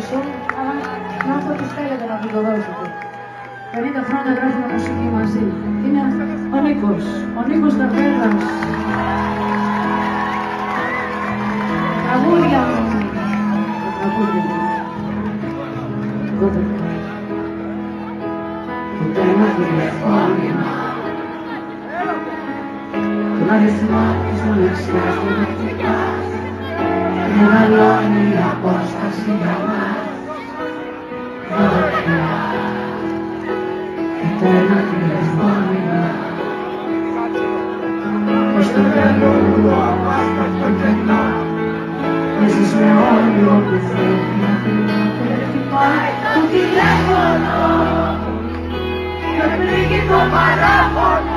δώσω, αλλά να αυτό τι θέλετε να μου το δώσετε. 50 χρόνια γράφουμε μουσική μαζί. Είναι ο Νίκος Ταρβέδας. Τραγούδια μου. Τραγούδια μου. Κόβερκα. Ούτε ένα τηλεφώνημα. Τον αριθμό της μοναξιάς του να χτυπάς. Μεγαλώνει η απόσταση για μας. Δωρεά. Ούτε ένα τηλεφώνημα. Και στο μυαλό του απάστευτο κενό. Έζεις με όνειρο που θέλει να χτυπάει το τηλέφωνο. Και πνίγει το παράπονο.